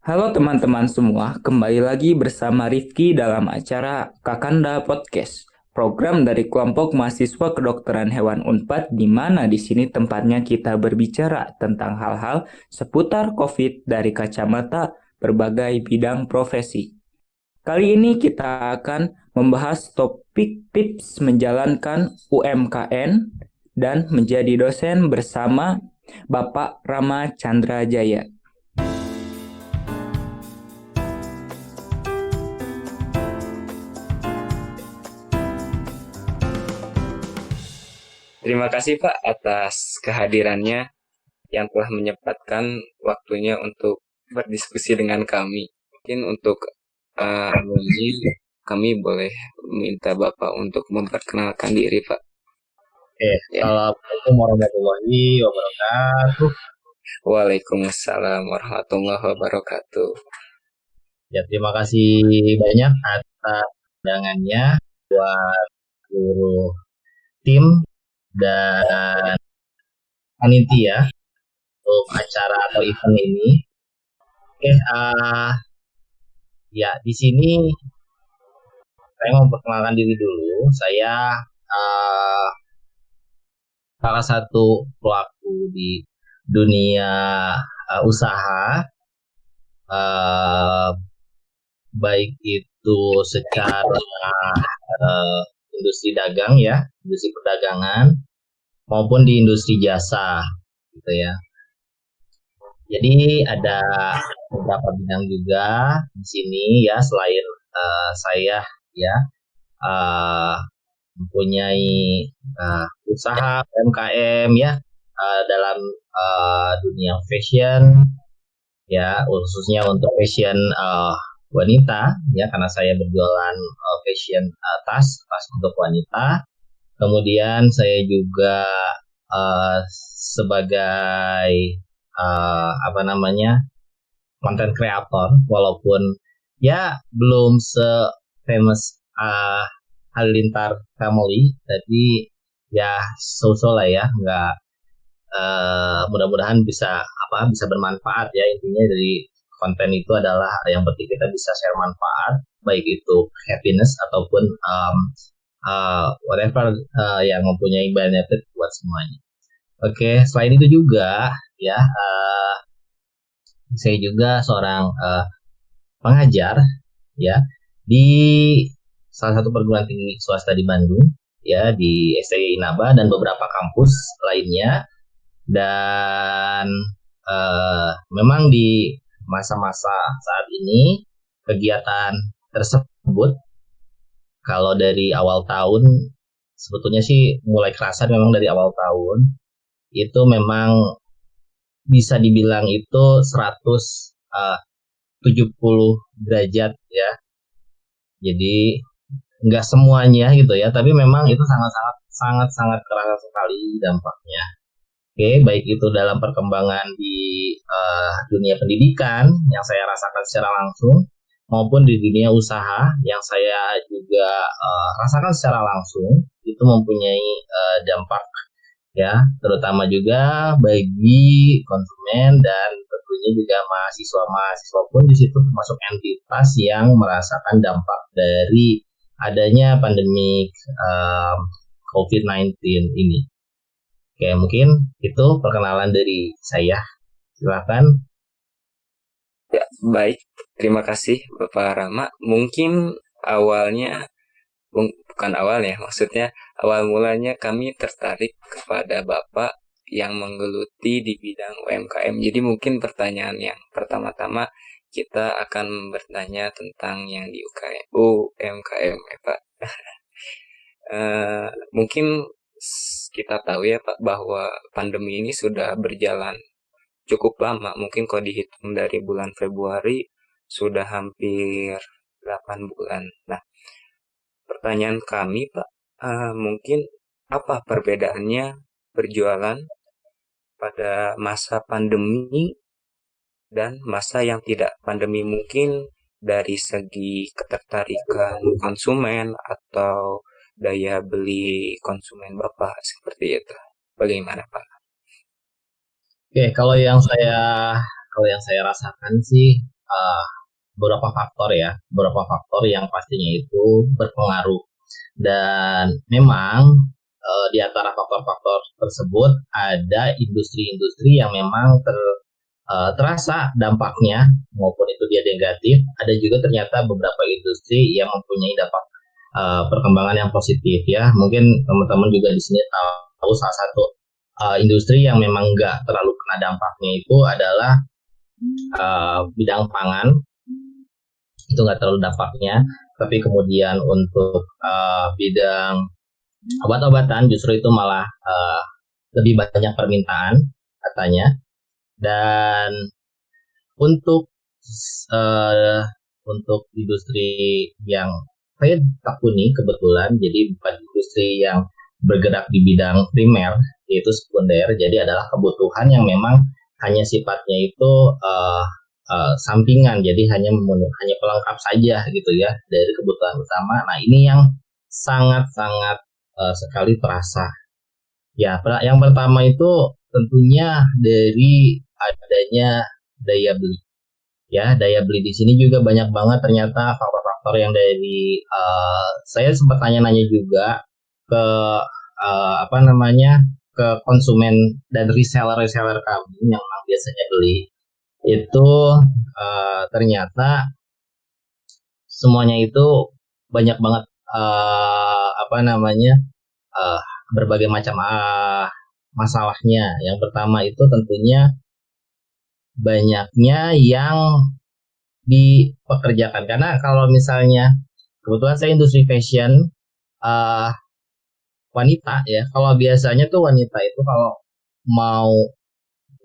Halo teman-teman semua, kembali lagi bersama Rifki dalam acara Kakanda Podcast, program dari kelompok mahasiswa kedokteran hewan Unpad, di mana di sini tempatnya kita berbicara tentang hal-hal seputar COVID dari kacamata berbagai bidang profesi. Kali ini kita akan membahas topik tips menjalankan UMKM dan menjadi dosen bersama Bapak Rama Chandra Jaya. Terima kasih Pak atas kehadirannya yang telah menyempatkan waktunya untuk berdiskusi dengan kami. Mungkin untuk awalnya kami boleh minta Bapak untuk memperkenalkan diri Pak. Oke, Ya. Assalamualaikum warahmatullahi wabarakatuh. Waalaikumsalam warahmatullahi wabarakatuh. Ya, terima kasih banyak atas undangannya buat seluruh tim dan panitia untuk acara atau event ini. Oke, ya di sini saya mau perkenalkan diri dulu. Saya uh, salah satu pelaku di dunia usaha, uh, baik itu secara uh, industri dagang ya, industri perdagangan maupun di industri jasa gitu ya. Jadi ada beberapa bidang juga di sini ya selain saya ya uh, mempunyai usaha UMKM ya dalam dunia fashion ya khususnya untuk fashion wanita ya karena saya berjualan fashion tas untuk wanita. Kemudian saya juga sebagai apa namanya content creator walaupun ya belum se-famous Halilintar Family tapi ya so-so lah ya nggak mudah-mudahan bisa bermanfaat ya intinya dari konten itu adalah yang penting kita bisa share manfaat baik itu happiness ataupun whatever yang mempunyai benefit buat semuanya. Oke, selain itu juga ya saya juga seorang pengajar ya di salah satu perguruan tinggi swasta di Bandung ya di STI Inaba dan beberapa kampus lainnya dan memang di masa-masa saat ini kegiatan tersebut kalau dari awal tahun sebetulnya sih mulai kerasa memang dari awal tahun itu memang bisa dibilang itu 170 derajat ya. Jadi nggak semuanya gitu ya, tapi memang itu sangat-sangat sangat-sangat kerasa sekali dampaknya. Oke, baik itu dalam perkembangan di dunia pendidikan yang saya rasakan secara langsung maupun di dunia usaha yang saya juga rasakan secara langsung itu mempunyai dampak ya, terutama juga bagi konsumen dan tentunya juga mahasiswa-mahasiswa pun di situ termasuk entitas yang merasakan dampak dari adanya pandemi COVID-19 ini. Oke, mungkin itu perkenalan dari saya. Silakan. Ya, baik. Terima kasih Bapak Rama. Mungkin awalnya bukan awalnya, maksudnya awal mulanya kami tertarik kepada Bapak yang menggeluti di bidang UMKM. Jadi mungkin pertanyaan yang pertama-tama kita akan bertanya tentang yang di UMKM ya Pak. Mungkin kita tahu ya Pak bahwa pandemi ini sudah berjalan cukup lama. Mungkin kalau dihitung dari bulan Februari sudah hampir 8 bulan. Nah, pertanyaan kami, Pak, mungkin apa perbedaannya berjualan pada masa pandemi dan masa yang tidak pandemi? Mungkin dari segi ketertarikan konsumen atau daya beli konsumen Bapak seperti itu. Bagaimana, Pak? Oke, kalau yang saya rasakan sih beberapa faktor ya, beberapa faktor yang pastinya itu berpengaruh. Dan memang di antara faktor-faktor tersebut ada industri-industri yang memang terasa dampaknya, maupun itu dia negatif. Ada juga ternyata beberapa industri yang mempunyai dampak perkembangan yang positif ya. Mungkin teman-teman juga di sini tahu salah satu industri yang memang nggak terlalu kena dampaknya itu adalah bidang pangan, itu nggak terlalu dampaknya. Tapi kemudian untuk bidang obat-obatan justru itu malah lebih banyak permintaan katanya. Dan untuk uh, untuk industri yang saya tekuni kebetulan, jadi bukan industri yang bergerak di bidang primer, yaitu sekunder. Jadi adalah kebutuhan yang memang hanya sifatnya itu sampingan, jadi hanya pelengkap saja gitu ya dari kebutuhan utama. Nah ini yang sangat-sangat sekali terasa. Ya, yang pertama itu tentunya dari adanya daya beli. Ya, daya beli di sini juga banyak banget ternyata faktor-faktor yang dari saya sempat tanya-nanya juga ke apa namanya, ke konsumen dan reseller-reseller kami yang memang biasanya beli itu, ternyata semuanya itu banyak banget apa namanya, uh, berbagai macam masalahnya. Yang pertama itu tentunya banyaknya yang dipekerjakan, karena kalau misalnya kebetulan saya industri fashion, uh, wanita ya, kalau biasanya tuh wanita itu kalau mau,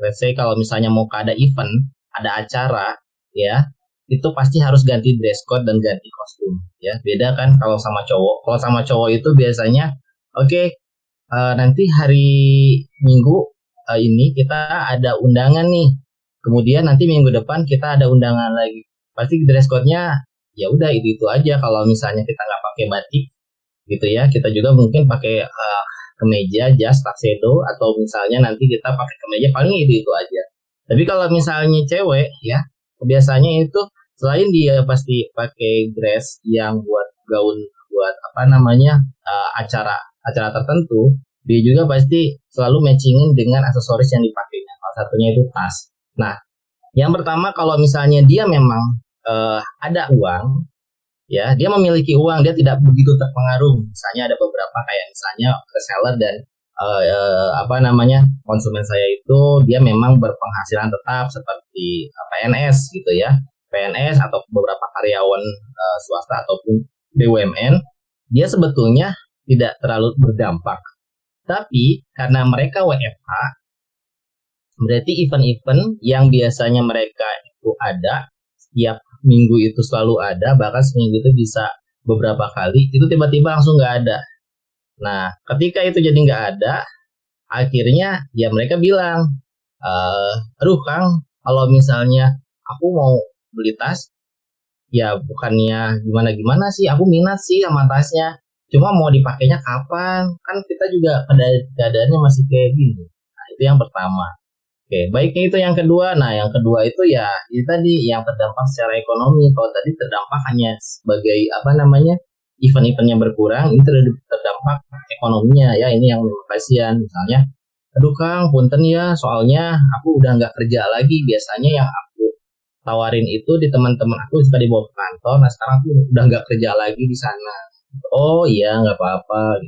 let's say kalau misalnya mau ada event, ada acara ya, itu pasti harus ganti dress code dan ganti kostum ya. Beda kan kalau sama cowok. Kalau sama cowok itu biasanya oke, okay, nanti hari Minggu ini kita ada undangan nih. Kemudian nanti minggu depan kita ada undangan lagi. Pasti dress code-nya ya udah itu aja. Kalau misalnya kita nggak pakai batik gitu ya, kita juga mungkin pakai kemeja, jas, tuxedo, atau misalnya nanti kita pakai kemeja, paling itu aja. Tapi kalau misalnya cewek ya, biasanya itu selain dia pasti pakai dress yang buat gaun, buat apa namanya, acara acara tertentu, dia juga pasti selalu matchingin dengan aksesoris yang dipakainya. Salah satunya itu tas. Nah, yang pertama kalau misalnya dia memang ada uang, ya dia memiliki uang, dia tidak begitu terpengaruh. Misalnya ada beberapa kayak misalnya reseller dan apa namanya, konsumen saya itu dia memang berpenghasilan tetap seperti PNS gitu ya, PNS atau beberapa karyawan swasta ataupun BUMN, dia sebetulnya tidak terlalu berdampak. Tapi karena mereka WFH, berarti event-event yang biasanya mereka itu ada setiap minggu itu selalu ada, bahkan seminggu itu bisa beberapa kali, itu tiba-tiba langsung nggak ada. Nah, ketika itu jadi nggak ada, akhirnya ya mereka bilang, aduh Kang, kalau misalnya aku mau beli tas, ya bukannya gimana-gimana sih, aku minat sih sama tasnya, cuma mau dipakainya kapan? Kan kita juga pada keadaannya masih kayak gini. Nah, itu yang pertama. Oke, baiknya itu yang kedua. Nah, yang kedua itu ya itu tadi yang terdampak secara ekonomi. Kalau tadi terdampak hanya sebagai apa namanya, event-event yang berkurang, ini terdampak ekonominya ya. Ini yang kasihan. Misalnya, aduh Kang, punten ya, soalnya aku udah nggak kerja lagi. Biasanya yang aku tawarin itu di teman-teman aku suka dibawa ke kantor. Nah, sekarang aku udah nggak kerja lagi di sana. Oh iya, nggak apa-apa.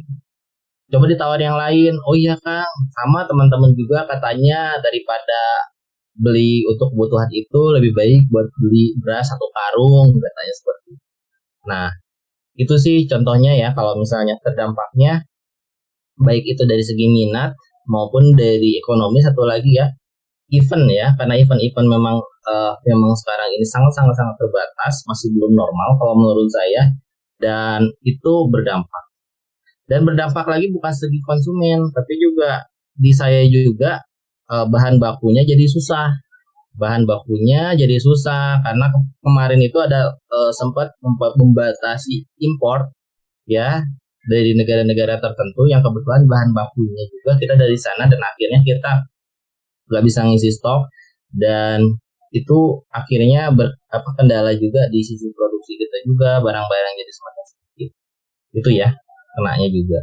Coba ditawar yang lain. Oh iya Kang, sama teman-teman juga katanya daripada beli untuk kebutuhan itu lebih baik buat beli beras satu karung katanya seperti itu. Nah, itu sih contohnya ya kalau misalnya terdampaknya baik itu dari segi minat maupun dari ekonomi. Satu lagi ya, event ya, karena event-event memang sekarang ini sangat-sangat sangat terbatas, masih belum normal kalau menurut saya, dan itu berdampak. Dan berdampak lagi bukan segi konsumen, tapi juga di saya juga bahan bakunya jadi susah. Bahan bakunya jadi susah karena kemarin itu ada sempat membatasi impor ya dari negara-negara tertentu yang kebetulan bahan bakunya juga kita dari sana, dan akhirnya kita nggak bisa ngisi stok. Dan itu akhirnya kendala juga di sisi produksi kita juga, barang-barang jadi semakin sedikit. Itu ya, kenanya juga.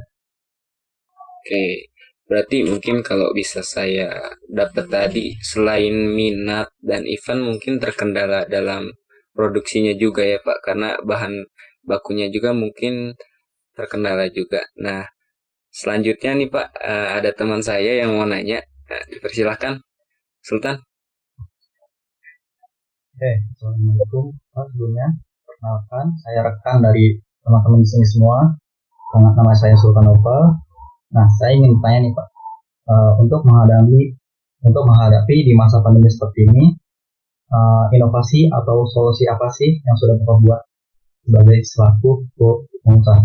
Oke, berarti mungkin kalau bisa saya dapat tadi, selain minat dan event mungkin terkendala dalam produksinya juga ya Pak, karena bahan bakunya juga mungkin terkendala juga. Nah, selanjutnya nih Pak, ada teman saya yang mau nanya. Dipersilahkan, Sultan. Oke, Assalamualaikum Pak. Sebelumnya, perkenalkan, saya rekan dari teman-teman di sini semua. Nama saya Sultan Nopal. Nah, saya ingin tanya nih Pak, untuk menghadapi di masa pandemi seperti ini, inovasi atau solusi apa sih yang sudah Bapak buat sebagai selaku pengusaha?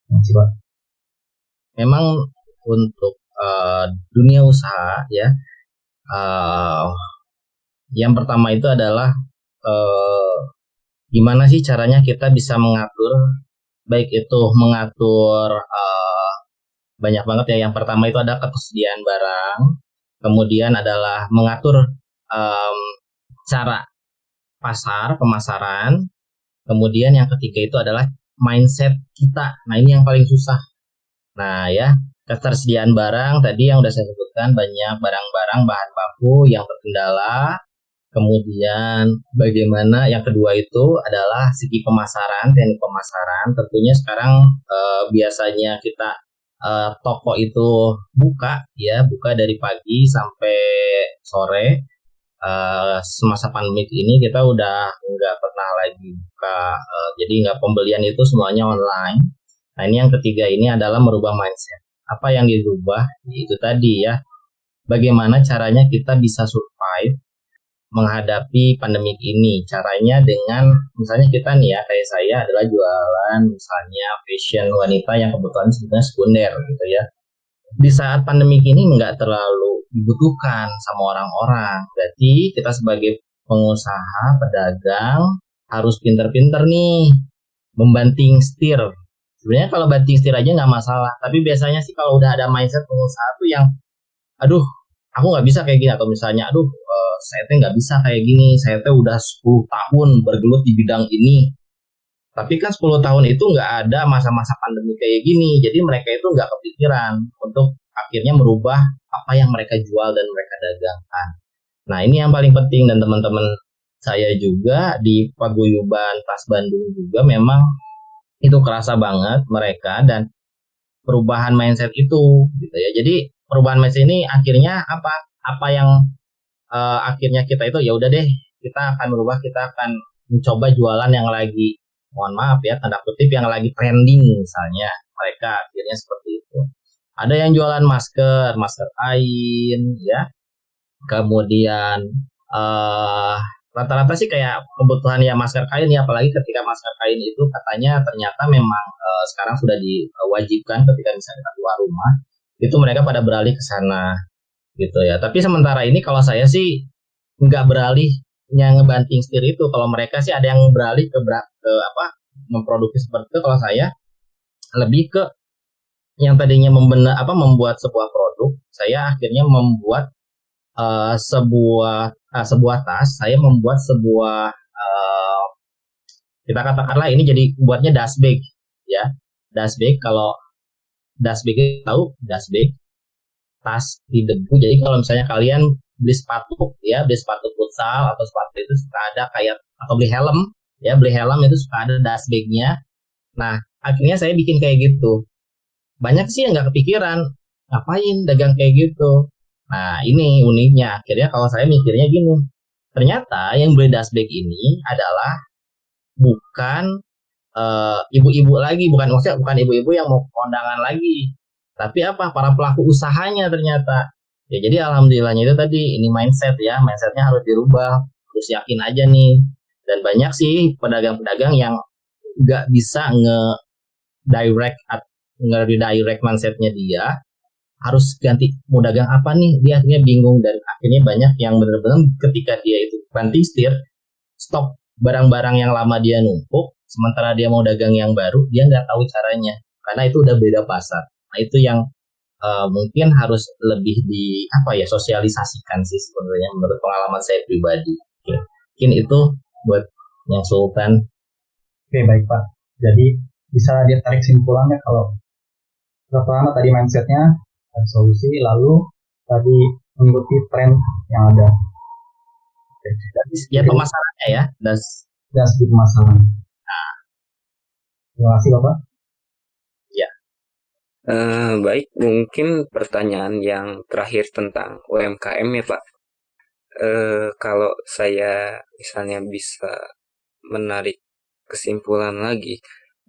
Terima kasih Pak. Memang untuk dunia usaha ya, yang pertama itu adalah gimana sih caranya kita bisa mengatur, baik itu mengatur banyak banget ya. Yang pertama itu ada ketersediaan barang, kemudian adalah mengatur cara pasar, pemasaran, kemudian yang ketiga itu adalah mindset kita. Nah, ini yang paling susah. Nah ya, ketersediaan barang tadi yang udah saya sebutkan, banyak barang-barang bahan baku yang terkendala. Kemudian bagaimana yang kedua itu adalah segi pemasaran, teknik pemasaran. Tentunya sekarang biasanya kita toko itu buka dari pagi sampai sore. Semasa pandemi ini kita udah nggak pernah lagi buka, jadi nggak, pembelian itu semuanya online. Nah, ini yang ketiga ini adalah merubah mindset. Apa yang dirubah? Itu tadi ya, bagaimana caranya kita bisa survive menghadapi pandemik ini. Caranya dengan, misalnya kita nih ya, kayak saya adalah jualan misalnya fashion wanita yang kebetulan sebenarnya sekunder gitu ya. Di saat pandemik ini nggak terlalu dibutuhkan sama orang-orang. Berarti kita sebagai pengusaha, pedagang harus pinter-pinter nih membanting setir. Sebenarnya kalau banting setir aja nggak masalah, tapi biasanya sih kalau udah ada mindset pengusaha tuh yang, aduh, aku nggak bisa kayak gini, atau misalnya, aduh, saya tuh nggak bisa kayak gini, saya tuh udah 10 tahun bergelut di bidang ini. Tapi kan 10 tahun itu nggak ada masa-masa pandemi kayak gini, jadi mereka itu nggak kepikiran untuk akhirnya merubah apa yang mereka jual dan mereka dagangkan. Nah, ini yang paling penting, dan teman-teman saya juga di paguyuban Tas Bandung juga memang itu kerasa banget mereka, dan perubahan mindset itu gitu ya. Jadi perubahan mindset ini akhirnya apa yang akhirnya kita itu, ya udah deh, kita akan merubah, kita akan mencoba jualan yang lagi, mohon maaf ya, tanda kutip, yang lagi trending misalnya. Mereka akhirnya seperti itu. Ada yang jualan masker kain ya. Kemudian rata-rata sih kayak kebutuhan ya masker kain ya, apalagi ketika masker kain itu katanya ternyata memang sekarang sudah diwajibkan ketika misalnya kita keluar rumah, itu mereka pada beralih ke sana gitu ya. Tapi sementara ini kalau saya sih nggak beralih yang ngebanting setir itu. Kalau mereka sih ada yang beralih ke memproduksi seperti itu. Kalau saya lebih ke yang tadinya membuat sebuah produk, saya akhirnya membuat sebuah tas. Saya membuat sebuah kita katakanlah ini jadi buatnya dust bag ya. Dust bag, kalau dust bag tahu, dust bag tas di debu. Jadi kalau misalnya kalian beli sepatu futsal atau sepatu itu suka ada kayak, atau beli helm itu suka ada dust bagnya. Nah, akhirnya saya bikin kayak gitu. Banyak sih yang nggak kepikiran, ngapain dagang kayak gitu. Nah, ini uniknya. Akhirnya kalau saya mikirnya gini, ternyata yang beli dust bag ini adalah bukan ibu-ibu lagi, bukan ibu-ibu yang mau kondangan lagi, tapi para pelaku usahanya ternyata. Ya, jadi alhamdulillahnya itu tadi, ini mindsetnya harus dirubah, terus yakin aja nih. Dan banyak sih pedagang-pedagang yang nggak bisa nge-redirect mindsetnya dia, harus ganti mau dagang apa nih, dia akhirnya bingung. Dan akhirnya banyak yang benar-benar ketika dia itu banting setir, stok barang-barang yang lama dia numpuk, sementara dia mau dagang yang baru, dia nggak tahu caranya karena itu udah beda pasar. Nah, itu yang mungkin harus lebih di apa ya sosialisasikan sih sebenarnya menurut pengalaman saya pribadi. Oke. Mungkin itu buat yang Sultan. Oke, baik Pak. Jadi bisa ditarik simpulannya kalau pertama tadi mindsetnya ada solusi, lalu tadi mengikuti tren yang ada. Oke. Ya pemasarannya ya, Dan sedikit masalah. Terima kasih Bapak. ya. Baik, mungkin pertanyaan yang terakhir tentang UMKM ya Pak. Kalau saya misalnya bisa menarik kesimpulan lagi,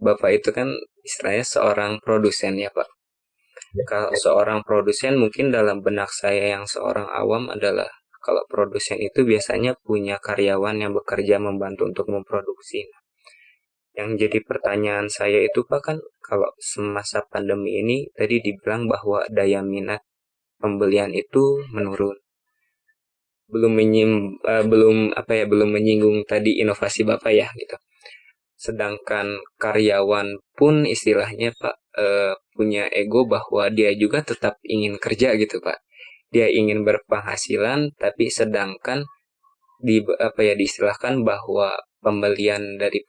Bapak itu kan istilahnya seorang produsen ya Pak. Kalau seorang produsen mungkin dalam benak saya yang seorang awam adalah kalau produsen itu biasanya punya karyawan yang bekerja membantu untuk memproduksi. Yang jadi pertanyaan saya itu Pak kan kalau semasa pandemi ini tadi dibilang bahwa daya minat pembelian itu menurun. Belum menyinggung tadi inovasi Bapak ya gitu. Sedangkan karyawan pun istilahnya Pak punya ego bahwa dia juga tetap ingin kerja gitu Pak. Dia ingin berpenghasilan tapi sedangkan diistilahkan bahwa pembelian dari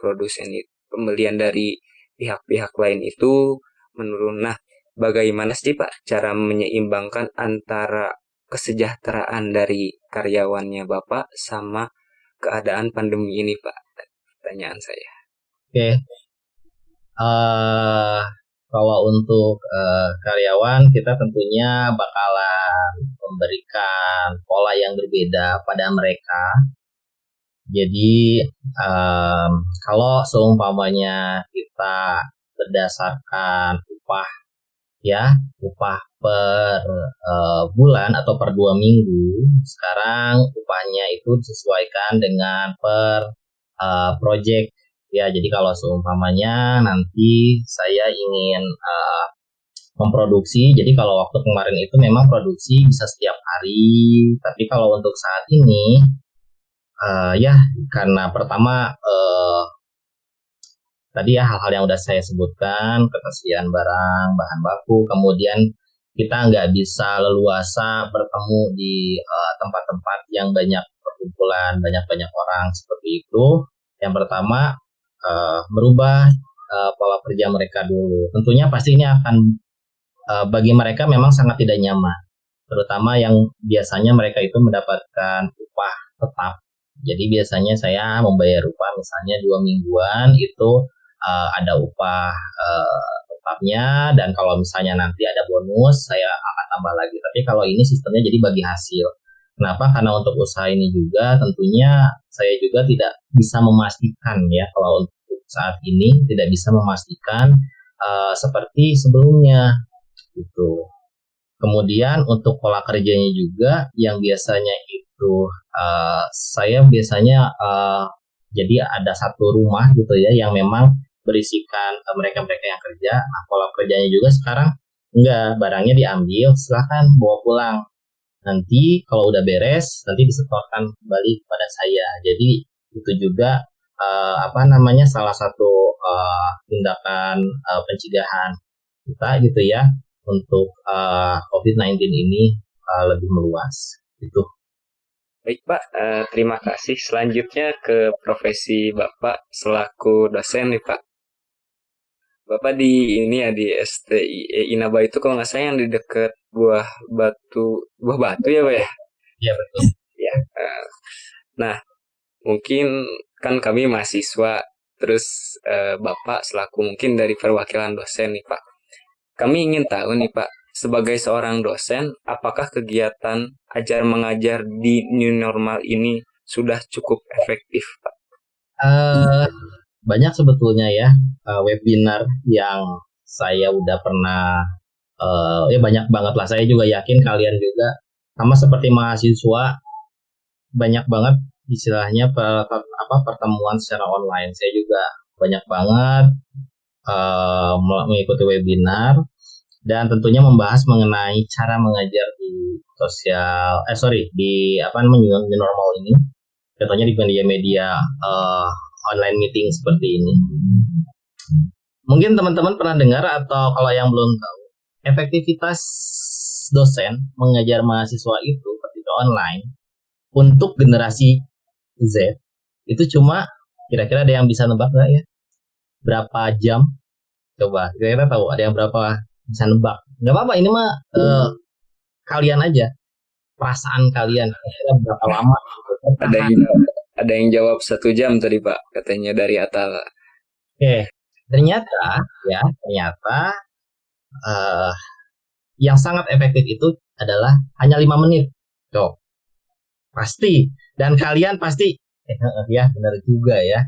pihak-pihak lain itu menurun. Nah, bagaimana sih Pak cara menyeimbangkan antara kesejahteraan dari karyawannya Bapak sama keadaan pandemi ini Pak? Pertanyaan saya. Oke. Uh, Kalau untuk karyawan kita tentunya bakalan memberikan pola yang berbeda pada mereka. Jadi kalau seumpamanya kita berdasarkan upah ya, upah per bulan atau per 2 minggu, sekarang upahnya itu disesuaikan dengan per project ya. Jadi kalau seumpamanya nanti saya ingin memproduksi, jadi kalau waktu kemarin itu memang produksi bisa setiap hari, tapi kalau untuk saat ini ya karena pertama tadi ya hal-hal yang udah saya sebutkan, ketersediaan barang, bahan baku, kemudian kita nggak bisa leluasa bertemu di tempat-tempat yang banyak perkumpulan, banyak-banyak orang seperti itu. Yang pertama merubah pola kerja mereka dulu. Tentunya pasti ini akan bagi mereka memang sangat tidak nyaman, terutama yang biasanya mereka itu mendapatkan upah tetap. Jadi biasanya saya membayar upah misalnya 2 mingguan itu ada upah tetapnya, dan kalau misalnya nanti ada bonus saya akan tambah lagi. Tapi kalau ini sistemnya jadi bagi hasil. Kenapa? Karena untuk usaha ini juga tentunya saya juga tidak bisa memastikan ya, kalau untuk saat ini tidak bisa memastikan seperti sebelumnya gitu. Kemudian untuk pola kerjanya juga yang biasanya itu saya biasanya jadi ada satu rumah gitu ya yang memang berisikan mereka-mereka yang kerja. Nah, pola kerjanya juga sekarang enggak, barangnya diambil, silahkan bawa pulang. Nanti kalau udah beres, nanti disetorkan kembali kepada saya. Jadi itu juga salah satu tindakan pencegahan kita gitu ya untuk COVID-19 ini lebih meluas. Itu. Baik Pak, terima kasih. Selanjutnya ke profesi Bapak selaku dosen nih Pak. Bapak di ini ya di STI Inaba itu kalau nggak salah yang di dekat buah batu ya Pak ya? Iya betul. Ya. Nah, mungkin kan kami mahasiswa, terus Bapak selaku mungkin dari perwakilan dosen nih Pak. Kami ingin tahu nih Pak, sebagai seorang dosen, apakah kegiatan ajar mengajar di new normal ini sudah cukup efektif Pak? Banyak sebetulnya ya webinar yang saya udah pernah ya banyak banget lah. Saya juga yakin kalian juga sama seperti mahasiswa banyak banget istilahnya pertemuan secara online. Saya juga banyak banget mengikuti webinar dan tentunya membahas mengenai cara mengajar di new normal ini. Contohnya di media-media online meeting seperti ini. Mungkin teman-teman pernah dengar atau kalau yang belum tahu, efektivitas dosen mengajar mahasiswa itu ketika online untuk generasi Z itu cuma kira-kira ada yang bisa nebak nggak ya? Berapa jam? Coba kira-kira tahu ada yang berapa bisa nebak? Nggak apa-apa, ini mah kalian aja, perasaan kalian kira-kira berapa lama gitu Ada bertahan. yang ada yang jawab 1 jam tadi Pak, katanya dari Atala. Oke, ternyata eh, yang sangat efektif itu adalah hanya 5 menit. Tuh, pasti. Dan kalian pasti, ya benar juga ya.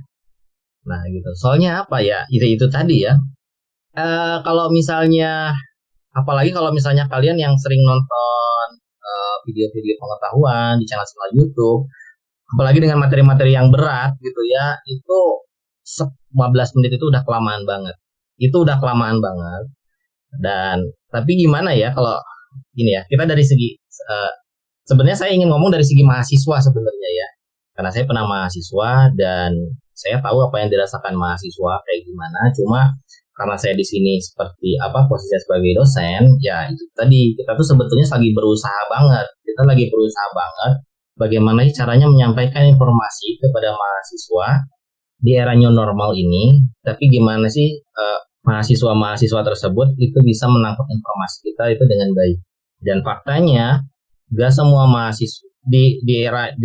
Nah gitu. Soalnya apa ya? Itu tadi ya. Kalau misalnya, apalagi kalau misalnya kalian yang sering nonton video-video pengetahuan di channel YouTube, apalagi dengan materi-materi yang berat gitu ya, itu 15 menit itu udah kelamaan banget. Itu udah kelamaan banget. Dan tapi gimana ya kalau gini ya, kita dari segi sebenarnya saya ingin ngomong dari segi mahasiswa sebenarnya ya. Karena saya pernah mahasiswa dan saya tahu apa yang dirasakan mahasiswa kayak gimana. Cuma karena saya di sini seperti apa posisinya sebagai dosen, ya itu tadi kita tuh sebetulnya lagi berusaha banget. Kita lagi berusaha banget bagaimana caranya menyampaikan informasi kepada mahasiswa di era new normal ini. Tapi gimana sih mahasiswa-mahasiswa tersebut itu bisa menangkap informasi kita itu dengan baik. Dan faktanya gak semua mahasiswa di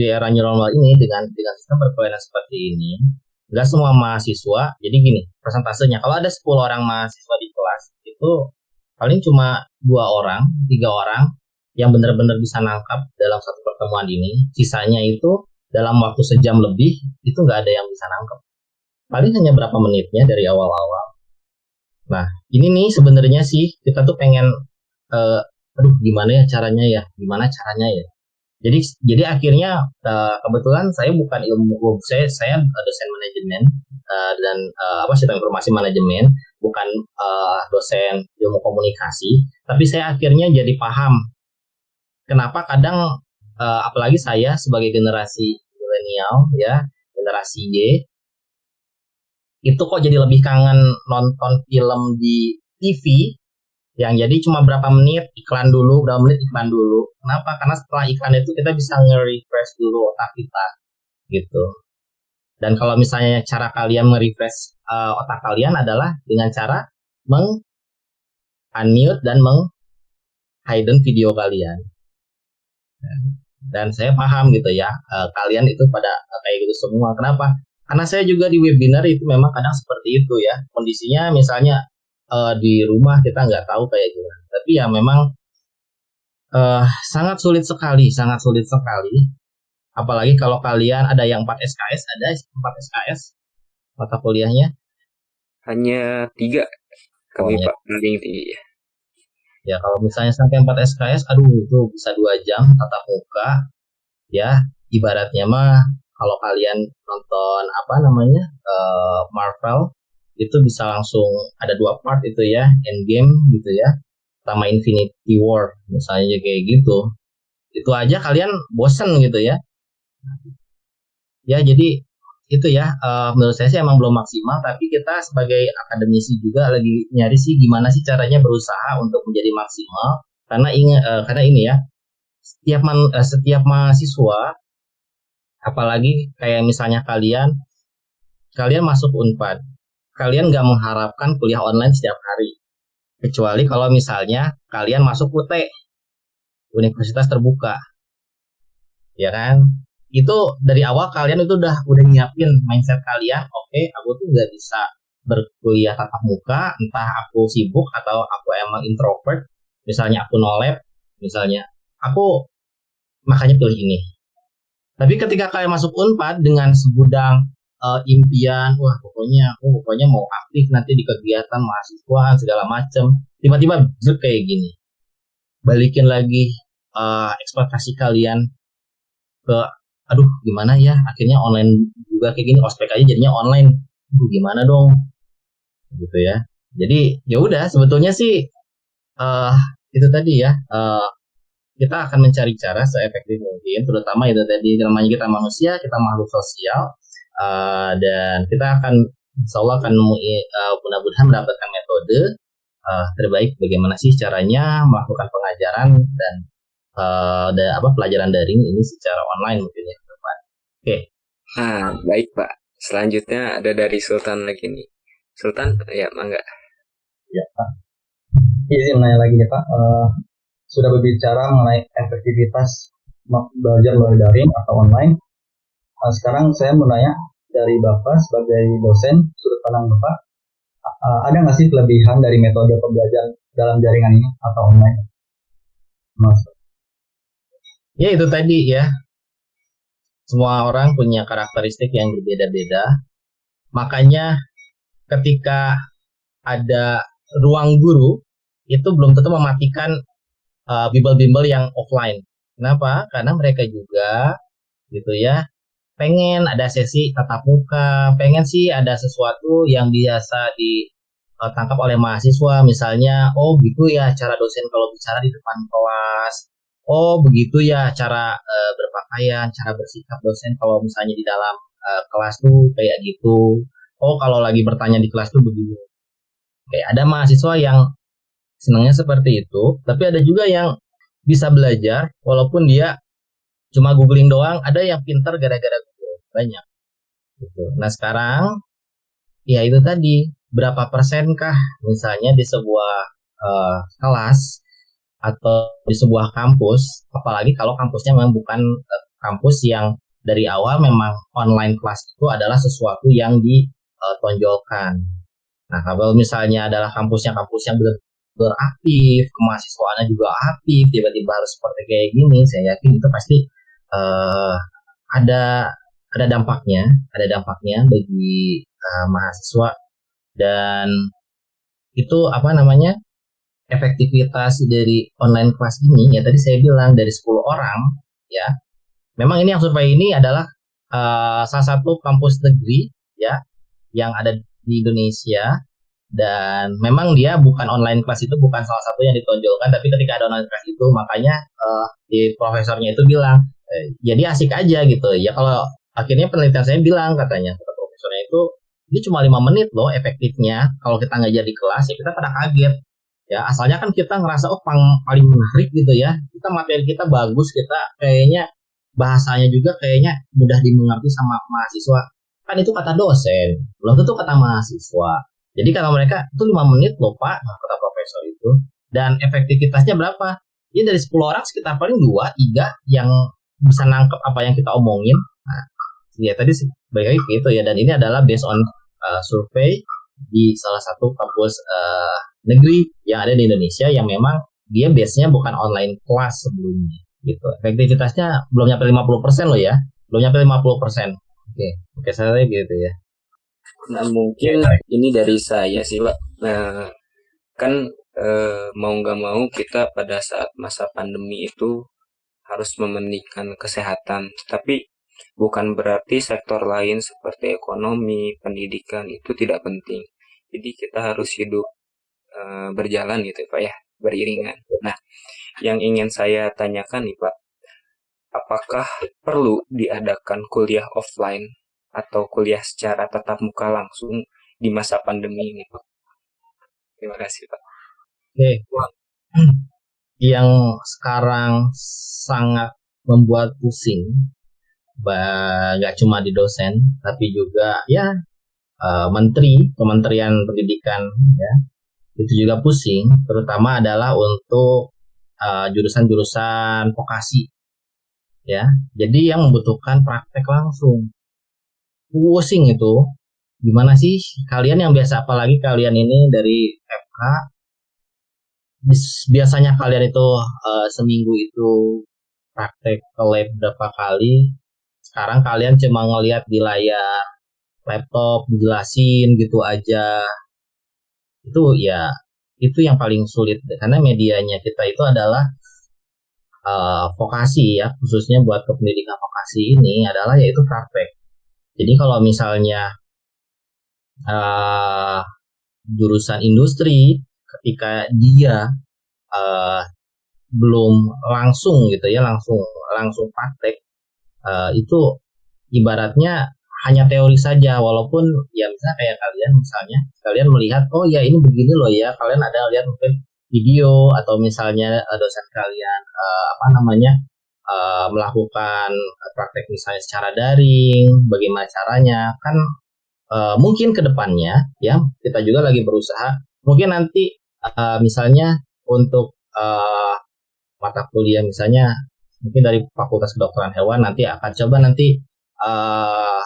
era new normal ini dengan sistem perkuliahan seperti ini, gak semua mahasiswa. Jadi gini, persentasenya kalau ada 10 orang mahasiswa di kelas itu paling cuma 2 orang, 3 orang yang benar-benar bisa nangkap dalam satu pertemuan ini. Sisanya itu dalam waktu sejam lebih itu nggak ada yang bisa nangkap. Paling hanya berapa menitnya dari awal-awal. Nah, ini nih sebenarnya sih kita tuh pengen aduh gimana caranya ya. Jadi akhirnya kebetulan saya bukan saya dosen manajemen dan sistem informasi manajemen, bukan dosen ilmu komunikasi, tapi saya akhirnya jadi paham kenapa kadang apalagi saya sebagai generasi milenial ya, generasi Y, itu kok jadi lebih kangen nonton film di TV yang jadi cuma berapa menit iklan dulu, berapa menit iklan dulu. Kenapa? Karena setelah iklan itu kita bisa nge-refresh dulu otak kita gitu. Dan kalau misalnya cara kalian nge-refresh otak kalian adalah dengan cara meng-unmute dan meng-hidden video kalian. Dan saya paham gitu ya, kalian itu pada kayak gitu semua. Kenapa? Karena saya juga di webinar itu memang kadang seperti itu ya. Kondisinya misalnya di rumah kita nggak tahu kayak gimana. Tapi ya memang sangat sulit sekali. Apalagi kalau kalian ada yang 4 SKS, ada 4 SKS mata kuliahnya. Hanya 3 kami Pokoknya Pak, paling tinggi. ya kalau misalnya sampai 4 SKS, aduh itu bisa 2 jam tatap muka. Ya ibaratnya mah kalau kalian nonton apa namanya Marvel itu bisa langsung ada 2 part itu ya, Endgame gitu ya, sama Infinity War misalnya kayak gitu. Itu aja kalian bosen gitu ya. Ya jadi itu ya, menurut saya sih emang belum maksimal, tapi kita sebagai akademisi juga lagi nyari sih gimana sih caranya berusaha untuk menjadi maksimal. Karena ini ya, setiap mahasiswa, apalagi kayak misalnya kalian masuk Unpad, kalian nggak mengharapkan kuliah online setiap hari, kecuali kalau misalnya kalian masuk UT, Universitas Terbuka, ya kan? Itu dari awal kalian itu udah nyiapin mindset kalian, oke, aku tuh nggak bisa berkuliah tatap muka, entah aku sibuk atau aku emang introvert, misalnya aku no lab, misalnya aku makanya pilih ini. Tapi ketika kalian masuk Unpad dengan segudang impian, wah pokoknya mau aktif nanti di kegiatan mahasiswa segala macem, tiba-tiba kayak gini, balikin lagi ekspektasi kalian ke, aduh gimana ya, akhirnya online juga kayak gini, ospek aja jadinya online, gimana dong gitu ya. Jadi ya udah sebetulnya sih itu tadi ya, kita akan mencari cara seefektif mungkin, terutama itu tadi namanya kita manusia, kita makhluk sosial, dan kita akan insya Allah akan mudah-mudahan mendapatkan metode terbaik bagaimana sih caranya melakukan pengajaran dan pelajaran daring ini secara online mungkin ya ke depan. Oke. Nah, baik Pak. Selanjutnya ada dari Sultan lagi nih. Sultan, ya mangga. Ya, Pak. Izin nanya lagi nih Pak. Sudah berbicara mengenai efektivitas belajar melalui daring atau online. Sekarang saya mau nanya dari Bapak sebagai dosen, sudut pandang Bapak, ada nggak sih kelebihan dari metode pembelajaran dalam jaringan ini atau online? Mas. Ya itu tadi ya, semua orang punya karakteristik yang berbeda-beda. Makanya ketika ada ruang guru, itu belum tentu mematikan bimbel-bimbel yang offline. Kenapa? Karena mereka juga gitu ya, pengen ada sesi tatap muka, pengen sih ada sesuatu yang biasa ditangkap oleh mahasiswa, misalnya, oh gitu ya cara dosen kalau bicara di depan kelas, oh begitu ya cara berpakaian, cara bersikap dosen kalau misalnya di dalam kelas tuh kayak gitu, oh kalau lagi bertanya di kelas tuh begini. Kayak ada mahasiswa yang senangnya seperti itu, tapi ada juga yang bisa belajar walaupun dia cuma googling doang, ada yang pintar gara-gara Google, banyak gitu. Nah sekarang ya itu tadi, berapa persenkah misalnya di sebuah kelas atau di sebuah kampus, apalagi kalau kampusnya memang bukan kampus yang dari awal memang online kelas itu adalah sesuatu yang ditonjolkan. Nah kalau misalnya adalah kampusnya kampus yang benar aktif, kemahasiswaannya juga aktif, tiba-tiba harus seperti kayak gini, saya yakin itu pasti uh, ada ada dampaknya, bagi mahasiswa, dan itu apa namanya, efektivitas dari online kelas ini ya tadi saya bilang dari 10 orang ya, memang ini yang survei ini adalah salah satu kampus negeri ya yang ada di Indonesia, dan memang dia bukan online kelas, itu bukan salah satu yang ditonjolkan, tapi ketika ada online kelas itu makanya di profesornya itu bilang jadi asik aja gitu ya. Kalau akhirnya penelitian saya bilang, katanya kata profesornya itu ini cuma 5 menit loh efektifnya, kalau kita ngajar di kelas ya kita pada kaget ya, asalnya kan kita ngerasa oh paling menarik gitu ya, kita materi kita bagus, kita kayaknya bahasanya juga kayaknya mudah dimengerti sama mahasiswa, kan itu kata dosen belum tentu kata mahasiswa. Jadi kata mereka itu 5 menit loh Pak, kata profesor itu. Dan efektivitasnya berapa? Ini dari 10 orang sekitar paling 2, 3 yang bisa nangkep apa yang kita omongin. Nah, ya tadi balik lagi gitu ya. Dan ini adalah based on survei di salah satu kampus negeri yang ada di Indonesia yang memang dia base-nya bukan online kelas sebelumnya. Gitu. Efektivitasnya belum nyampe 50% loh ya. Belum nyampe 50%. Oke, saya gitu ya. Nah, mungkin ini dari saya sih, Pak. Nah, kan mau nggak mau kita pada saat masa pandemi itu harus mementingkan kesehatan. Tapi bukan berarti sektor lain seperti ekonomi, pendidikan itu tidak penting. Jadi kita harus hidup berjalan gitu, Pak ya, beriringan. Nah, yang ingin saya tanyakan nih, Pak, apakah perlu diadakan kuliah offline atau kuliah secara tatap muka langsung di masa pandemi ini, Pak? Terima kasih, Pak. Oke. Yang sekarang sangat membuat pusing, nggak cuma di dosen, tapi juga ya Kementerian Pendidikan ya, itu juga pusing, terutama adalah untuk jurusan-jurusan vokasi ya. Jadi yang membutuhkan praktek langsung, pusing itu. Gimana sih kalian yang biasa, apalagi kalian ini dari FK, biasanya kalian itu seminggu itu praktek ke lab berapa kali, sekarang kalian cuma ngelihat di layar laptop dijelasin gitu aja. Itu ya, itu yang paling sulit karena medianya kita itu adalah vokasi ya, khususnya buat kependidikan vokasi ini adalah yaitu praktek. Jadi kalau misalnya jurusan industri, ketika dia belum langsung gitu ya, langsung praktek, itu ibaratnya hanya teori saja, walaupun ya misalnya kayak kalian melihat oh ya ini begini loh ya, kalian ada lihat mungkin video atau misalnya dosen kalian apa namanya melakukan praktek misalnya secara daring, bagaimana caranya kan mungkin ke depannya ya kita juga lagi berusaha mungkin nanti misalnya untuk mata kuliah misalnya mungkin dari Fakultas Kedokteran Hewan nanti akan coba nanti uh,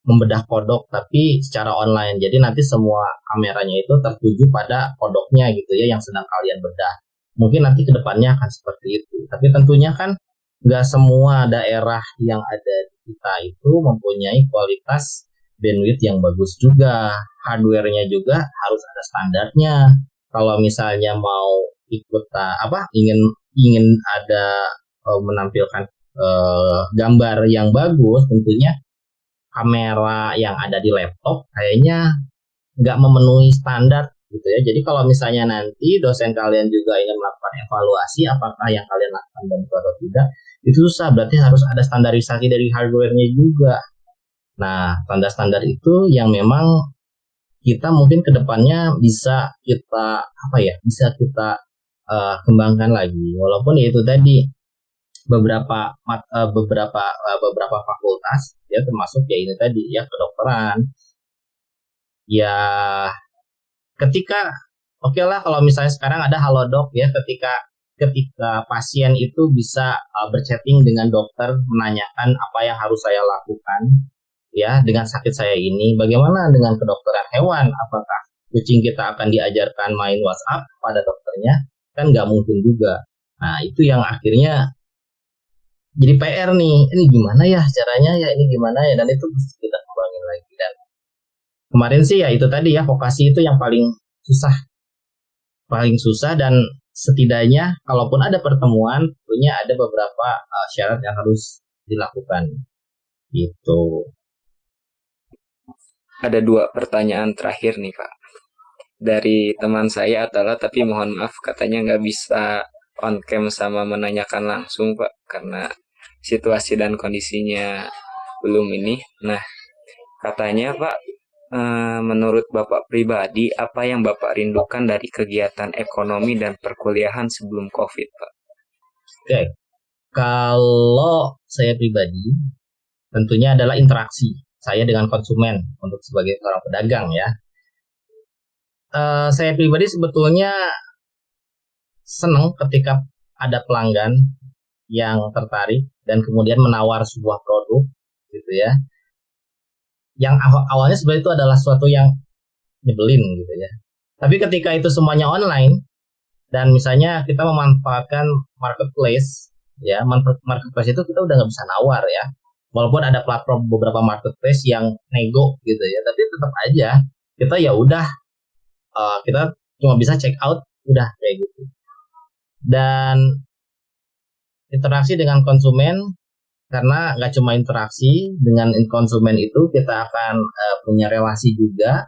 membedah kodok tapi secara online. Jadi nanti semua kameranya itu tertuju pada kodoknya gitu ya yang sedang kalian bedah. Mungkin nanti ke depannya akan seperti itu. Tapi tentunya kan nggak semua daerah yang ada di kita itu mempunyai kualitas bandwidth yang bagus juga. Hardware-nya juga harus ada standarnya. Kalau misalnya mau ikut ingin ingin ada menampilkan gambar yang bagus, tentunya kamera yang ada di laptop kayaknya nggak memenuhi standar gitu ya. Jadi kalau misalnya nanti dosen kalian juga ingin melakukan evaluasi apakah yang kalian lakukan bagus atau tidak, itu susah. Berarti harus ada standarisasi dari hardware-nya juga. Nah, standar-standar itu yang memang kita mungkin kedepannya bisa kita kembangkan lagi. Walaupun ya itu tadi beberapa fakultas ya termasuk ya ini tadi ya kedokteran ya ketika oke lah kalau misalnya sekarang ada halodoc ya ketika pasien itu bisa berchatting dengan dokter menanyakan apa yang harus saya lakukan ya dengan sakit saya ini, bagaimana dengan kedokteran hewan, apakah kucing kita akan diajarkan main WhatsApp pada dokternya, kan nggak mungkin juga. Nah itu yang akhirnya jadi PR nih, ini gimana ya caranya ya, ini gimana ya, dan itu mesti kita kembangin lagi. Dan kemarin sih ya itu tadi ya, vokasi itu yang paling susah dan setidaknya kalaupun ada pertemuan, tentunya ada beberapa syarat yang harus dilakukan. Gitu. Ada 2 pertanyaan terakhir nih Pak. Dari teman saya adalah, tapi mohon maaf katanya nggak bisa on cam sama menanyakan langsung Pak, karena situasi dan kondisinya belum ini. Nah, katanya Pak, menurut Bapak pribadi, apa yang Bapak rindukan dari kegiatan ekonomi dan perkuliahan sebelum COVID, Pak? Oke, kalau saya pribadi, tentunya adalah interaksi saya dengan konsumen untuk sebagai seorang pedagang ya. Saya pribadi sebetulnya senang ketika ada pelanggan yang tertarik dan kemudian menawar sebuah produk gitu ya. Yang awalnya sebenarnya itu adalah sesuatu yang nyebelin gitu ya. Tapi ketika itu semuanya online dan misalnya kita memanfaatkan marketplace ya, marketplace itu kita udah nggak bisa nawar ya. Walaupun ada platform beberapa marketplace yang nego gitu ya, tapi tetap aja kita ya udah kita cuma bisa check out udah kayak gitu. Dan interaksi dengan konsumen, karena nggak cuma interaksi dengan konsumen itu kita akan punya relasi juga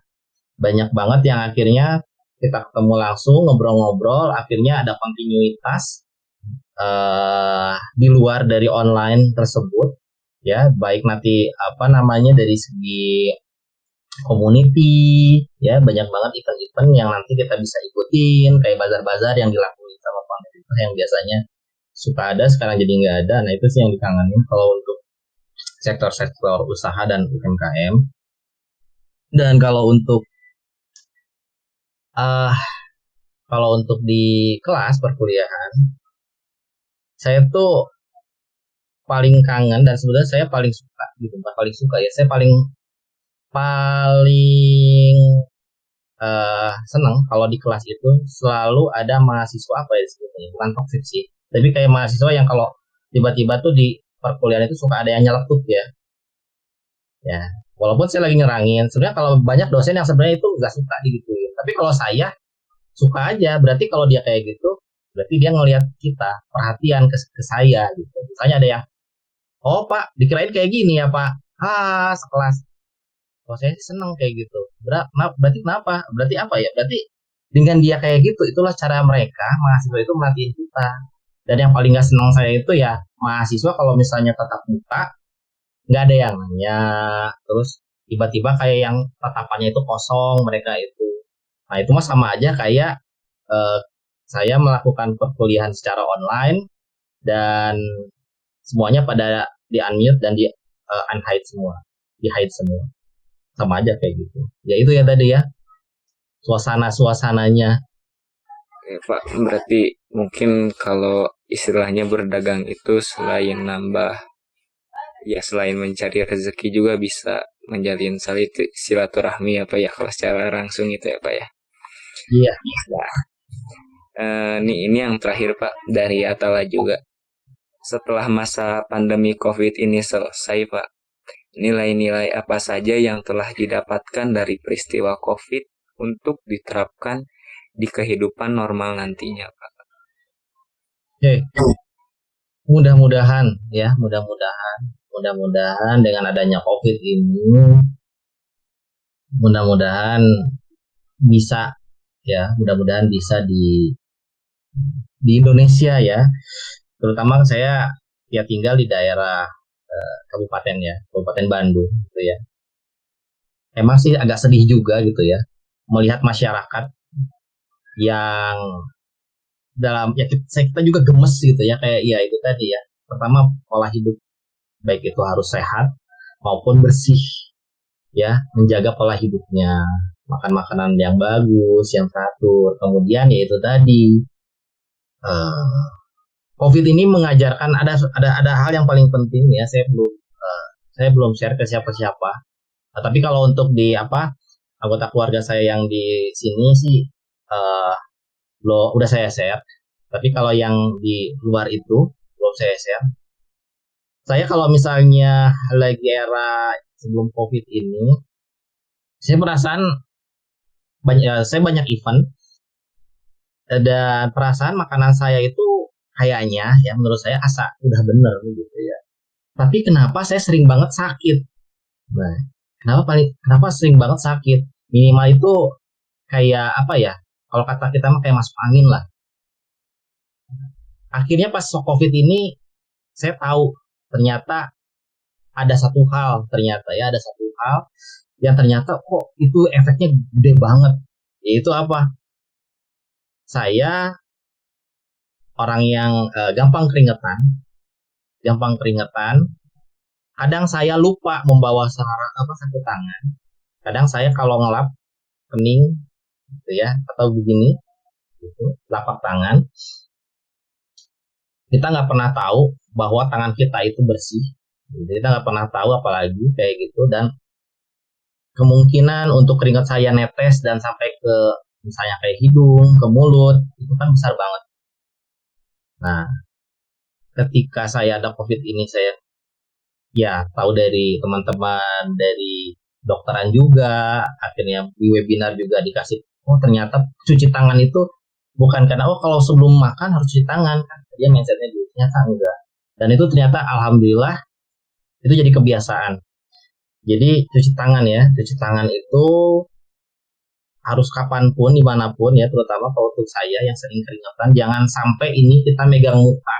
banyak banget yang akhirnya kita ketemu langsung ngobrol-ngobrol, akhirnya ada kontinuitas di luar dari online tersebut ya, baik nanti dari segi community ya, banyak banget event-event yang nanti kita bisa ikutin kayak bazar-bazar yang dilakuin sama pemerintah yang biasanya suka ada sekarang jadi nggak ada. Nah itu sih yang dikangenin kalau untuk sektor-sektor usaha dan UMKM. Dan kalau untuk di kelas perkuliahan, saya tuh paling kangen dan sebenarnya saya paling suka gitu, bukan paling suka ya, saya paling seneng kalau di kelas itu selalu ada mahasiswa sebetulnya bukan toksik sih, tapi kayak mahasiswa yang kalau tiba-tiba tuh di perkuliahan itu suka ada yang nyeletuk ya. Walaupun saya lagi nyerangin, sebenarnya kalau banyak dosen yang sebenarnya itu nggak suka gitu ya. Tapi kalau saya suka aja, berarti kalau dia kayak gitu, berarti dia ngelihat kita perhatian ke saya gitu. Misalnya ada yang, oh Pak, dikirain kayak gini ya Pak, sekelas. Oh saya sih seneng kayak gitu. Berarti kenapa? Berarti apa ya? Berarti dengan dia kayak gitu, itulah cara mereka mahasiswa itu merhatiin kita. Dan yang paling nggak seneng saya itu ya mahasiswa kalau misalnya tatap muka nggak ada yang nanya, terus tiba-tiba kayak yang tatapannya itu kosong mereka itu. Nah itu mah sama aja kayak eh, saya melakukan perkuliahan secara online dan semuanya pada di unmute dan di unhide semua, di hide semua, sama aja kayak gitu. Ya itu ya tadi ya, suasananya. Oke, Pak, berarti mungkin kalau istilahnya berdagang itu selain nambah, ya selain mencari rezeki juga bisa menjalin silaturahmi apa ya kalau secara langsung itu ya Pak ya. Iya. Nah, ini yang terakhir Pak dari Atala juga. Setelah masa pandemi COVID ini selesai Pak, nilai-nilai apa saja yang telah didapatkan dari peristiwa COVID untuk diterapkan di kehidupan normal nantinya Pak? Oke, mudah-mudahan ya, mudah-mudahan dengan adanya COVID ini, mudah-mudahan bisa ya, mudah-mudahan bisa di Indonesia ya, terutama saya ya tinggal di daerah kabupaten ya, Kabupaten Bandung gitu ya. Emang sih agak sedih juga gitu ya melihat masyarakat yang dalam ya kita juga gemes gitu ya, kayak ya itu tadi ya. Pertama pola hidup baik itu harus sehat maupun bersih ya, menjaga pola hidupnya, makan makanan yang bagus, yang teratur. Kemudian ya itu tadi eh, COVID ini mengajarkan ada hal yang paling penting ya, saya belum share ke siapa-siapa. Nah, tapi kalau untuk di apa anggota keluarga saya yang di sini sih eh lo udah saya share. Tapi kalau yang di luar itu belum saya share. Saya kalau misalnya lagi era sebelum COVID ini, saya perasaan saya banyak event dan perasaan makanan saya itu kayaknya ya menurut saya asa udah bener gitu ya. Tapi kenapa saya sering banget sakit? Nah, kenapa sering banget sakit? Minimal itu kayak apa ya? Kalau kata kita mah kayak masuk angin lah. Akhirnya pas COVID ini saya tahu ternyata ada satu hal yang ternyata kok itu efeknya gede banget. Yaitu apa? Saya orang yang gampang keringetan. Kadang saya lupa membawa sapu tangan. Kadang saya kalau ngelap kening gitu ya atau begini gitu, lapak tangan, kita nggak pernah tahu bahwa tangan kita itu bersih. Jadi kita nggak pernah tahu apalagi kayak gitu, dan kemungkinan untuk keringat saya netes dan sampai ke misalnya kayak hidung, ke mulut itu kan besar banget. Nah, ketika saya ada COVID ini saya ya tahu dari teman-teman dari dokteran juga, akhirnya di webinar juga dikasih, oh ternyata cuci tangan itu bukan karena oh kalau sebelum makan harus cuci tangan kan, dia mindsetnya dulu, ternyata enggak. Dan itu ternyata alhamdulillah itu jadi kebiasaan. Jadi cuci tangan itu harus kapanpun, dimanapun ya, terutama kalau untuk saya yang sering keringetan, jangan sampai ini kita megang muka.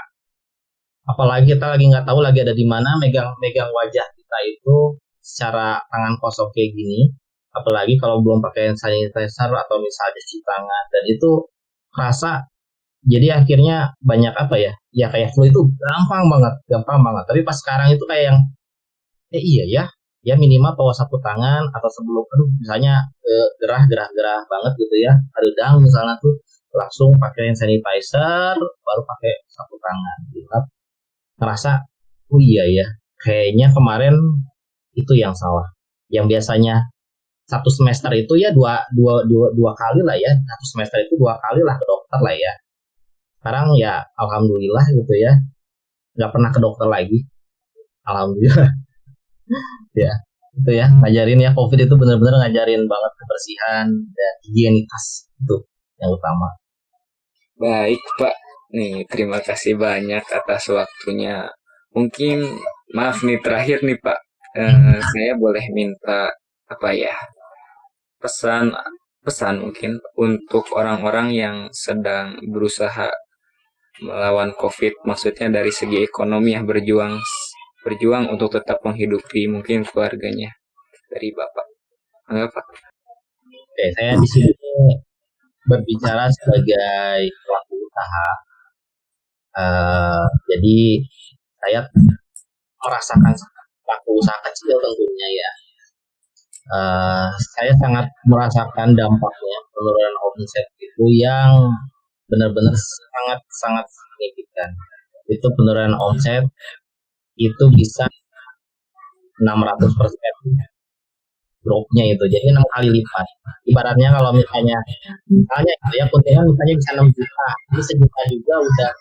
Apalagi kita lagi nggak tahu lagi ada di mana, megang wajah kita itu secara tangan kosong kayak gini. Apalagi kalau belum pakai sanitizer atau misalnya cuci tangan. Dan itu rasa jadi akhirnya banyak apa ya, ya kayak flu itu gampang banget, gampang banget. Tapi pas sekarang itu kayak yang iya ya, ya minimal bawa sapu tangan atau sebelum aduh misalnya gerah banget gitu ya, redang misalnya tuh langsung pakai hand sanitizer baru pakai sapu tangan gitu. Ngerasa oh iya ya, kayaknya kemarin itu yang salah, yang biasanya satu semester itu ya dua kali lah ya, satu semester itu dua kali lah ke dokter lah ya. Sekarang ya alhamdulillah gitu ya, nggak pernah ke dokter lagi, alhamdulillah. Ya itu ya, ngajarin ya, COVID itu benar-benar ngajarin banget kebersihan dan higienitas itu yang utama. Baik Pak, nih terima kasih banyak atas waktunya. Mungkin maaf nih terakhir nih Pak, saya boleh minta apa ya, pesan pesan mungkin untuk orang-orang yang sedang berusaha melawan COVID, maksudnya dari segi ekonomi ya, berjuang berjuang untuk tetap menghidupi mungkin keluarganya dari Bapak. Enggak, Pak? Oke, saya di sini berbicara sebagai pelaku usaha. Jadi saya merasakan pelaku usaha kecil tentunya ya. Saya sangat merasakan dampaknya penurunan omset itu yang benar-benar sangat signifikan. Itu penurunan omset itu bisa 600% dropnya itu, jadi 6 kali lipat. Ibaratnya kalau misalnya ya keuntungan misalnya bisa 6 juta, ini sejuta juga udah.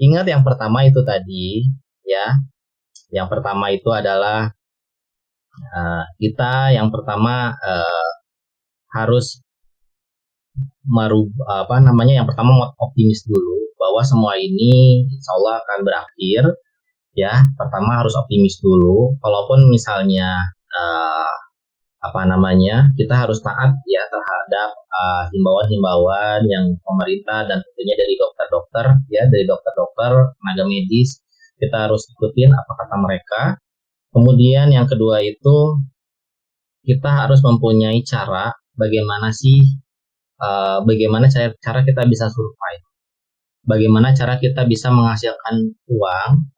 Ingat yang pertama itu tadi ya, yang pertama itu adalah kita yang pertama harus yang pertama optimis dulu bahwa semua ini insya Allah akan berakhir ya. Pertama harus optimis dulu, walaupun misalnya kita harus taat ya terhadap himbauan-himbauan yang pemerintah dan tentunya dari dokter-dokter ya, dari dokter-dokter, tenaga medis, kita harus ikutin apa kata mereka. Kemudian yang kedua itu kita harus mempunyai cara bagaimana cara kita bisa survive, bagaimana cara kita bisa menghasilkan uang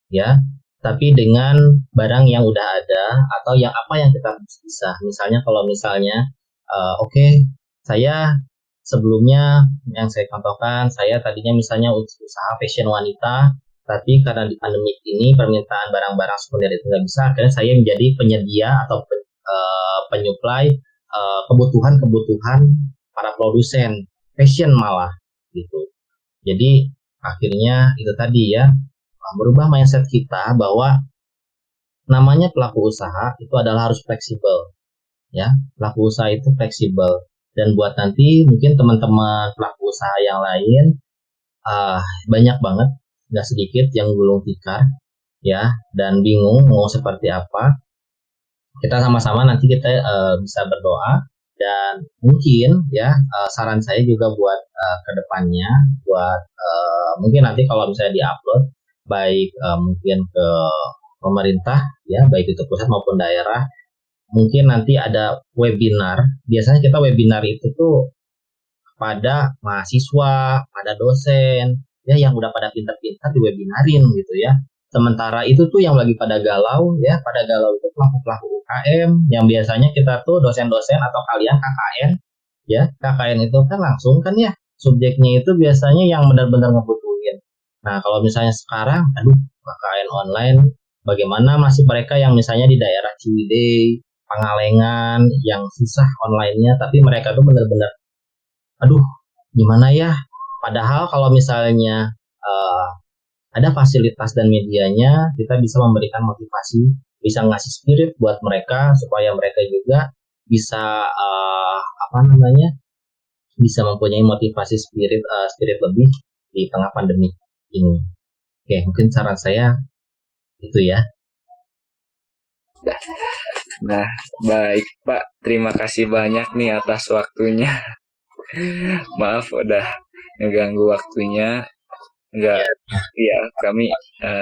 ya, tapi dengan barang yang udah ada atau yang kita bisa. Misalnya kalau saya sebelumnya yang saya contohkan, saya tadinya misalnya usaha fashion wanita, tapi karena di pandemi ini permintaan barang-barang sekunder itu nggak bisa, akhirnya saya menjadi penyedia atau penyuplai kebutuhan para produsen fashion malah gitu. Jadi akhirnya itu tadi ya, merubah mindset kita bahwa namanya pelaku usaha itu adalah harus fleksibel ya. Pelaku usaha itu fleksibel, dan buat nanti mungkin teman-teman pelaku usaha yang lain banyak banget, nggak sedikit yang gulung tikar ya dan bingung mau seperti apa. Kita sama-sama nanti kita bisa berdoa, dan mungkin ya saran saya juga buat kedepannya, buat mungkin nanti kalau misalnya diupload baik mungkin ke pemerintah ya, baik itu pusat maupun daerah, mungkin nanti ada webinar. Biasanya kita webinar itu tuh pada mahasiswa, pada dosen ya yang udah pada pintar-pintar di webinarin gitu ya. Sementara itu tuh yang lagi pada galau itu pelaku-pelaku UKM yang biasanya kita tuh dosen-dosen atau kalian KKN ya. KKN itu kan langsung kan ya, subjeknya itu biasanya yang benar-benar ngebutuhin. Nah kalau misalnya sekarang KKN online, bagaimana masih mereka yang misalnya di daerah Ciwidey, Pangalengan yang susah online-nya, tapi mereka tuh benar-benar gimana ya. Padahal kalau misalnya ada fasilitas dan medianya, kita bisa memberikan motivasi, bisa ngasih spirit buat mereka supaya mereka juga bisa bisa mempunyai motivasi spirit lebih di tengah pandemi ini. Oke, mungkin saran saya itu ya. Nah, baik Pak, terima kasih banyak nih atas waktunya. Maaf udah ngeganggu waktunya. Enggak, ya kami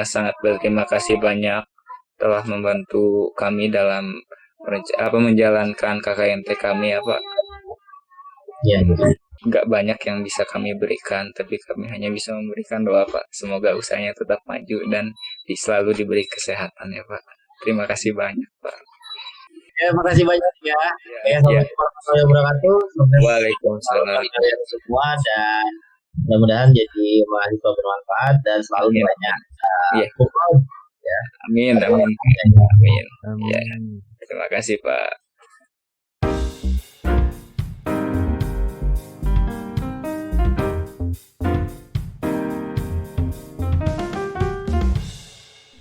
sangat berterima kasih banyak telah membantu kami dalam menjalankan KKNT kami ya Pak. Ya. Enggak banyak yang bisa kami berikan, tapi kami hanya bisa memberikan doa Pak. Semoga usahanya tetap maju dan selalu diberi kesehatan ya Pak. Terima kasih banyak Pak. Ya, makasih banyak ya. Assalamualaikum warahmatullahi wabarakatuh. Waalaikumsalam semua, dan mudah-mudahan jadi mahasiswa bermanfaat dan selalu banyak pukul ya. Amin. Ya, terima kasih Pak.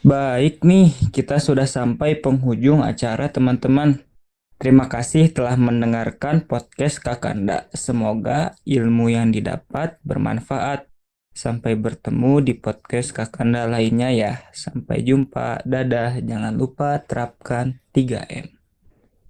Baik nih, kita sudah sampai penghujung acara teman-teman. Terima kasih telah mendengarkan podcast Kakanda. Semoga ilmu yang didapat bermanfaat. Sampai bertemu di podcast Kakanda lainnya ya. Sampai jumpa. Dadah. Jangan lupa terapkan 3M.